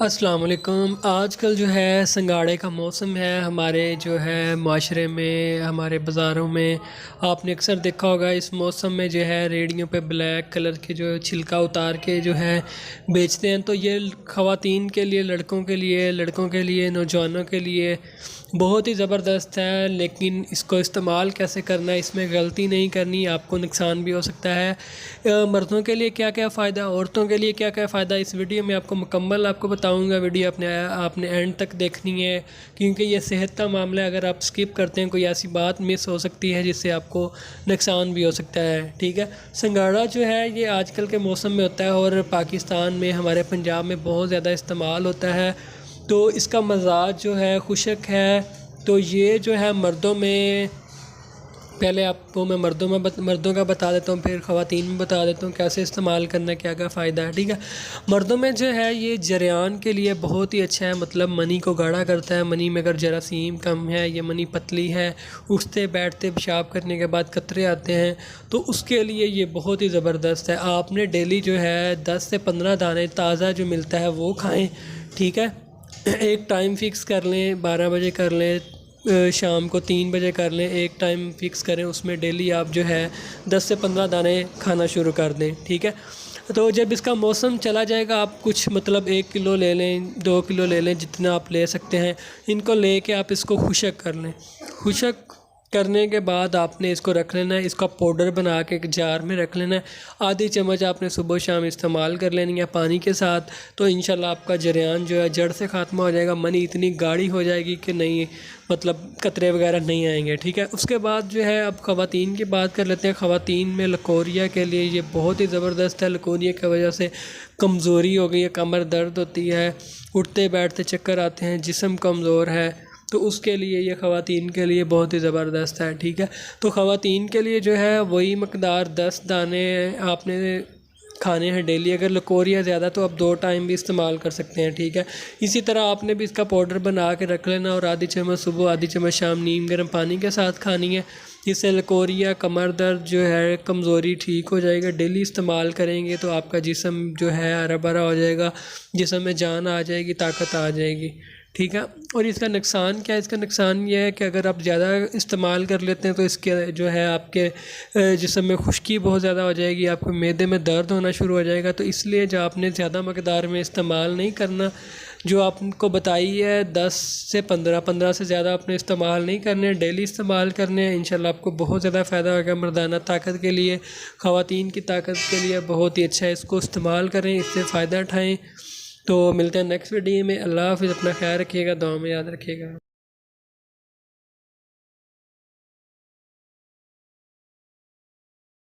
अस्सलाम वालेकुम। आजकल जो है संगाड़े का मौसम है। हमारे जो है माशरे में, हमारे बाज़ारों में आपने अक्सर देखा होगा इस मौसम में जो है रेहड़ियों पे ब्लैक कलर के जो छिलका उतार के जो है बेचते हैं। तो ये ख़वातीन के लिए, लड़कों के लिए, नौजवानों के लिए बहुत ही ज़बरदस्त है। लेकिन इसको इस्तेमाल कैसे करना है, इसमें गलती नहीं करनी, आपको नुकसान भी हो सकता है। मर्दों के लिए क्या क्या फ़ायदा, औरतों के लिए क्या क्या फ़ायदा, इस वीडियो में आपको मुकम्मल आपको बताऊंगा। वीडियो आपने एंड तक देखनी है, क्योंकि ये सेहत का मामला है। अगर आप स्किप करते हैं कोई ऐसी बात मिस हो सकती है जिससे आपको नुकसान भी हो सकता है। ठीक है, संगाड़ा जो है ये आजकल के मौसम में होता है और पाकिस्तान में, हमारे पंजाब में बहुत ज़्यादा इस्तेमाल होता है। तो इसका मज़ाज जो है खुशक है। तो ये जो है मर्दों में, पहले आपको मैं मर्दों का बता देता हूँ, फिर ख़वातीन में बता देता हूँ कैसे इस्तेमाल करना, क्या क्या फ़ायदा है। ठीक है, मर्दों में जो है ये जरियान के लिए बहुत ही अच्छा है। मतलब मनी को गाढ़ा करता है। मनी में अगर जरासीम कम है, ये मनी पतली है, उठते बैठते पेशाब करने के बाद कतरे आते हैं, तो उसके लिए ये बहुत ही ज़बरदस्त है। आपने डेली जो है 10 से 15 दाने ताज़ा जो मिलता है वो खाएँ। ठीक है, एक टाइम फ़िक्स कर लें, 12 बजे कर लें, शाम को 3 बजे कर लें। एक टाइम फ़िक्स करें, उसमें डेली आप जो है 10 से 15 दाने खाना शुरू कर दें। ठीक है, तो जब इसका मौसम चला जाएगा, आप कुछ मतलब 1 किलो ले लें, 2 किलो ले लें, जितना आप ले सकते हैं। इनको ले कर आप इसको खुशक कर लें। खुशक करने के बाद आपने इसको रख लेना है। इसका पाउडर बना के एक जार में रख लेना है। आधी चम्मच आपने सुबह शाम इस्तेमाल कर लेनी है पानी के साथ। तो इंशाल्लाह आपका जरियान जो है जड़ से ख़त्म हो जाएगा। मनी इतनी गाढ़ी हो जाएगी कि नहीं, मतलब कतरे वगैरह नहीं आएंगे। ठीक है, उसके बाद जो है अब ख़वातीन की बात कर लेते हैं। ख़वातीन में लकोरिया के लिए ये बहुत ही ज़बरदस्त है। लकोरिया की वजह से कमज़ोरी हो गई है, कमर दर्द होती है, उठते बैठते चक्कर आते हैं, जिस्म कमज़ोर है, तो उसके लिए ये ख़वातीन के लिए बहुत ही ज़बरदस्त है। ठीक है, तो ख़वातीन के लिए जो है वही मकदार 10 दाने आपने खाने हैं डेली। अगर लकोरिया ज़्यादा तो आप 2 टाइम भी इस्तेमाल कर सकते हैं। ठीक है, इसी तरह आपने भी इसका पाउडर बना के रख लेना और आधी चम्मच सुबह, आधी चम्मच शाम नीम गर्म पानी के साथ खानी है। इससे लकोरिया, कमर दर्द जो है, कमज़ोरी ठीक हो जाएगा। डेली इस्तेमाल करेंगे तो आपका जिस्म जो है हरा भरा हो जाएगा, जिस्म में जान आ जाएगी, ताकत आ जाएगी। ठीक है, और इसका नुकसान क्या है? इसका नुकसान ये है कि अगर आप ज़्यादा इस्तेमाल कर लेते हैं तो इसके जो है आपके जिस्म में खुश्की बहुत ज़्यादा हो जाएगी, आपके मैदे में दर्द होना शुरू हो जाएगा। तो इसलिए जो आपने ज़्यादा मकदार में इस्तेमाल नहीं करना। जो आपको बताई है 10 से 15 से ज़्यादा आपने इस्तेमाल नहीं करने, डेली इस्तेमाल करने हैं। इंशाल्लाह आपको बहुत ज़्यादा फ़ायदा होगा। मर्दाना ताकत के लिए, ख़वातीन की ताकत के लिए बहुत ही अच्छा है। इसको इस्तेमाल करें, इससे फ़ायदा उठाएँ। तो मिलते हैं नेक्स्ट वीडियो में। अल्लाह हाफ़िज़, अपना ख्याल रखिएगा, दुआ में याद रखिएगा।